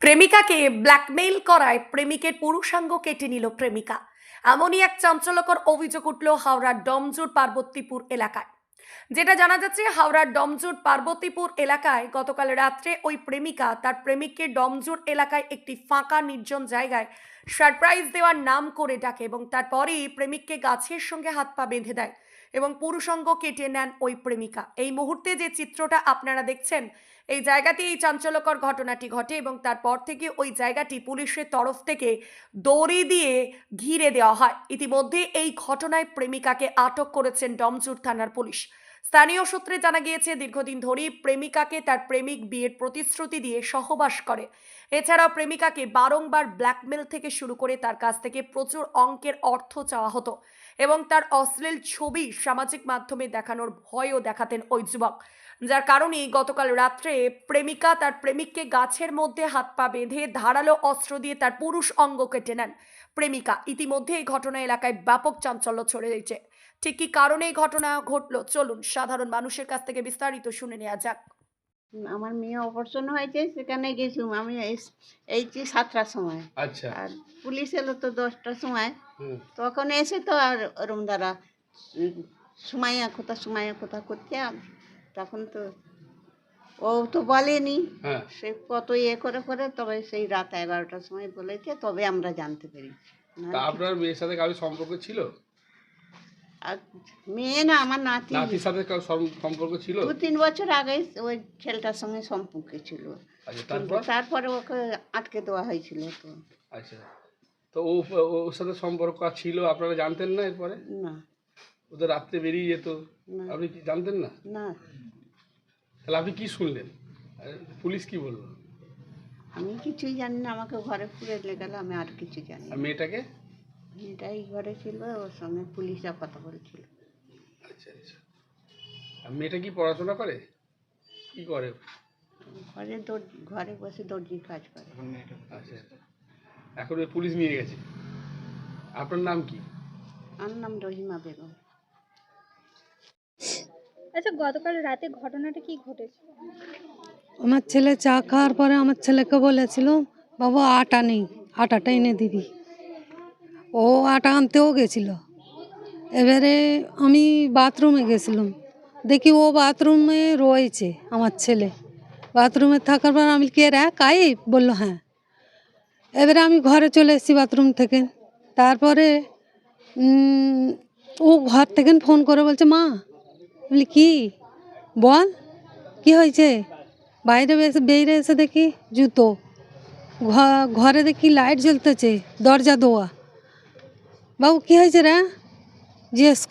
প্রেমিকাকে ব্ল্যাকমেইল করায় প্রেমিকের পুরুষাঙ্গ কেটে নিল প্রেমিকা। এমনই এক চাঞ্চল্যকর অভিযোগ উঠল হাওড়ার ডমজুর পার্বতীপুর এলাকায়। যেটা জানা যাচ্ছে, হাওড়ার ডমজুর পার্বতীপুর এলাকায় গতকাল রাত্রে ওই প্রেমিকা তার প্রেমিককে ডমজুর এলাকায় একটি ফাঁকা নির্জন জায়গায় সারপ্রাইজ দেওয়ার নাম করে ডাকে এবং তারপরেই প্রেমিককে গাছের সঙ্গে হাত পা বেঁধে দেয় এবং পুরুষাঙ্গ কেটে নেন ওই প্রেমিকা। এই মুহূর্তে যে চিত্রটা আপনারা দেখছেন, এই জায়গাতে এই চাঞ্চল্যকর ঘটনাটি ঘটে এবং তারপর থেকে ওই জায়গাটি পুলিশের তরফ থেকে দড়ি দিয়ে ঘিরে দেওয়া হয়। ইতিমধ্যে এই ঘটনায় প্রেমিকাকে আটক করেছেন ডমজুর থানার পুলিশ। স্থানীয় সূত্রে জানা গিয়েছে, দীর্ঘদিন ধরেই প্রেমিকাকে তার প্রেমিক বিয়ের প্রতিশ্রুতি দিয়ে সহবাস করে। এছাড়াও প্রেমিকাকে বারংবার ব্ল্যাকমেল থেকে শুরু করে তার কাছ থেকে প্রচুর অঙ্কের অর্থ চাওয়া হতো এবং তার অশ্লীল ছবি সামাজিক মাধ্যমে দেখানোর ভয়ও দেখাতেন ওই যুবক। যার কারণেই গতকাল রাত্রে প্রেমিকা তার প্রেমিককে গাছের মধ্যে হাত পা বেঁধে ধারালো অস্ত্র দিয়ে তার পুরুষ অঙ্গ কেটে নেন প্রেমিকা। ইতিমধ্যে এই ঘটনা এলাকায় ব্যাপক চাঞ্চল্য ছড়িয়েছে। ঠিক কি কারণে এই ঘটনা ঘটলো, চলুন সাধারণ মানুষের কাছ থেকে বিস্তারিত শুনে নেওয়া যাক। আমার মেয়ে অপারেশন হয়েছে, সেখানে গেছিলাম আমি এই 7টার সময়। আচ্ছা। আর পুলিশ এলো তো 10টার সময়। হুম। তখন এসে তো আর ওরম দ্বারা সুমাইয়া কোথা করতে তখন তো ও তো বলেনি। হ্যাঁ। সে কত করে তবে সেই রাত 11টার সময় বলেছে, তবে আমরা জানতে পেরেছি। তা আপনার মেয়ের সাথে কারোর সম্পর্ক ছিল? আর মেয়ে না, আমার নাতির সাথে কারোর সম্পর্ক ছিল? 2-3 বছর আগে ওই ছেলেটার সঙ্গে সম্পর্ক ছিল। আচ্ছা, তারপরে ওকে আটকে দেওয়া হয়েছিল। তো আচ্ছা, তো ওর সাথে সম্পর্ক ছিল, আপনারা জানতেন না? এরপরে না ও তো রাত্রে বেরিয়ে যেত, না আপনি কি জানতেন না? না তাহলে আপনি কি শুনলেন? পুলিশ কি বললো? আমি কিছুই জানি না, আমাকে ঘরে পুরে গেল, আমি আর কিছু জানি আর না। মেয়েটাকে? মেয়েটাই ঘরে ছিল, ওর সঙ্গে পুলিশরা কথা বলছিল। আচ্ছা আচ্ছা। আর মেয়েটা কি পড়াশোনা করে, কি করে? ঘরে বসে দর্জির কাজ করে। আচ্ছা, এখন ওই পুলিশ নিয়ে গেছে। আপনার নাম কি? আমার নাম রহিমা বেগম। আচ্ছা, গতকাল রাতে ঘটনাটা কি ঘটেছে? আমার ছেলে চা খাওয়ার পরে আমার ছেলেকে বলেছিল, বাবু আটা নেই, আটাটা এনে দিবি। ও আটা আনতেও গেছিল। এবারে আমি বাথরুমে গেছিলাম, দেখি ও বাথরুমে রয়েছে আমার ছেলে। বাথরুমে থাকার পর আমি কে রে কাই বললো হ্যাঁ। এবারে আমি ঘরে চলে এসেছি বাথরুম থেকে। তারপরে ও ঘর থেকে ফোন করে বলছে, মা। বলি কি, বল কি হয়েছে? বেরিয়ে এসে দেখি জুতো, ঘরে দেখি লাইট জ্বলতেছে, দরজা দেওয়া। বাবু কী হয়েছে রে? জিজ্ঞেস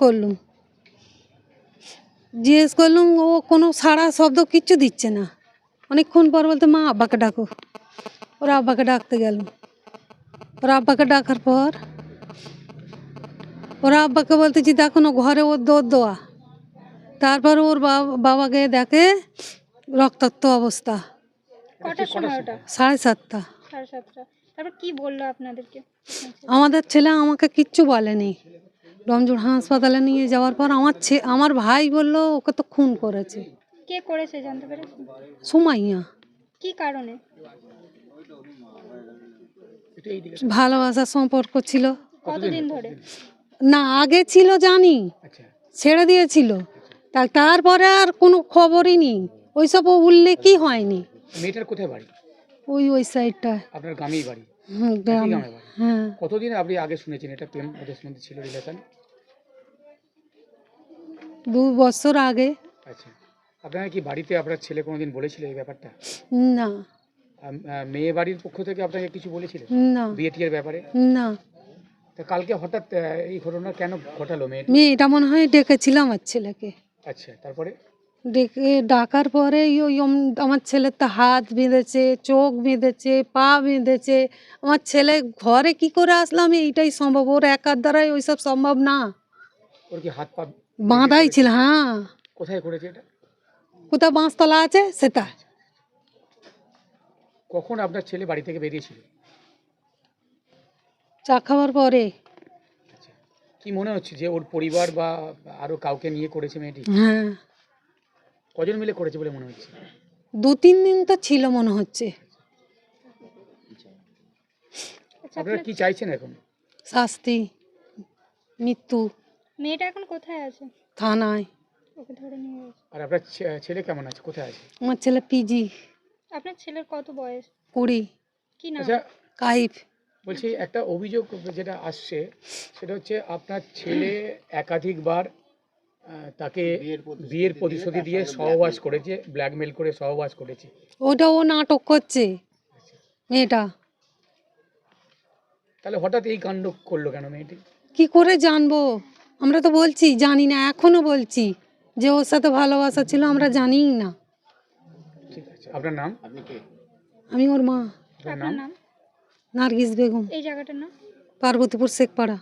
করলুম, ও কোনো সাড়া শব্দ কিচ্ছু দিচ্ছে না। অনেকক্ষণ পর বলতে, মা আব্বাকে ডাকো। ওরা আব্বাকে ডাকতে গেল। ওরা আব্বাকে ডাকার পর ওরা আব্বাকে বলতেছি, দেখো না ঘরে ওর দৌড় দেওয়া। তারপর ওর বাবাকে দেখে রক্তাক্ত অবস্থা। কটার সময় ওটা? 7:30। 7:30। তারপর কি বললো আপনাদেরকে? আমাদের ছেলে আমাকে কিচ্ছু বলেনি। ডমজুর হাসপাতালে নিয়ে যাওয়ার পর আমার ভাই বলল ওকে তো খুন করেছে। কে করেছে জানতে পেরেছেন? সুমাইয়া। কি কারণে? ভালোবাসার সম্পর্ক ছিল। কতদিন ধরে? না, আগে ছিল জানি, ছেড়ে দিয়েছিল। তারপরে আর কোনো খবরই নেই, ওইসব উল্লেখই হয়নি। মেয়েটার কোথায় বাড়ি? ওই সাইডটা। আপনার গ্রামেই বাড়ি? গ্রামে। হ্যাঁ। কতদিন আপনি আগে শুনেছেন এটা প্রেম ওদের মধ্যে ছিল, রিলেশন? 2 বছর আগে। আচ্ছা, আপনারা কি বাড়িতে আপনার ছেলে কোনোদিন বলেছিল এই ব্যাপারটা? না। মেয়ে বাড়ির পক্ষ থেকে আপনাকে কিছু বলেছিল না। বিয়ে টিয়ের ব্যাপারে? না। তা কালকে হঠাৎ এই ঘটনা কেন ঘটালো? মেয়েটা মনে হয় ডেকেছিল আমার ছেলেকে। আচ্ছা, তারপরে? ডাকার পরে আমার ছেলের তো হাত বেঁধেছে, চোখ বেঁধেছে, পা বেঁধেছে। আমার ছেলে ঘরে কি করে আসলাম এইটাই সম্ভব, ওর একার দ্বারাই ওইসব সম্ভব না। ওর কি হাত পা বাঁধাই ছিল? হ্যাঁ। কোথায় করেছে এটা? কোথাও বাঁশতলা আছে সেটা। কখন আপনার ছেলে বাড়ি থেকে বেরিয়েছিল? চা খাওয়ার পরে। আচ্ছা, কি মনে হচ্ছে যে ওর পরিবার বা আরো কাউকে নিয়ে করেছে মেয়েটি? হ্যাঁ। কজন মিলে করেছে বলে মনে হচ্ছে? 2-3 দিন তো ছিল মনে হচ্ছে। আচ্ছা আপনারা আপনার কি চাইছেন এখন? শাস্তি, মৃত্যু, মেয়েটা এখন কোথায় আছে? থানায়। ওকে ধরে নিয়ে গেছে। আর আপনার ছেলে কেমন আছে, কোথায় আছে? আমার ছেলে পিজি আপনার ছেলের কত বয়স? 20, কি নাম? আচ্ছা, কাইফ। বলছি একটা অভিযোগ যেটা আসছে সেটা হচ্ছে আপনার ছেলে একাধিকবার তাকে বিয়ের প্রতিশ্রুতি দিয়ে সহবাস করেছে, ব্ল্যাকমেল করে সহবাস করেছে। ওটা ও নাটক করছে মেয়েটা। তাহলে হঠাৎ এই কাণ্ড করলো কেন মেয়েটি? কি করে জানবো? আমরা তো বলছি জানি না, এখনো বলছি যে ওর সাথে ভালোবাসা ছিল, আমরা জানিই না। ঠিক আছে, আপনার নাম? আমি ওর মা, আপনার আপনার নাম? নাম? নার্গিস বেগম, এই জায়গাটার নাম? পার্বতীপুর শেখপাড়া।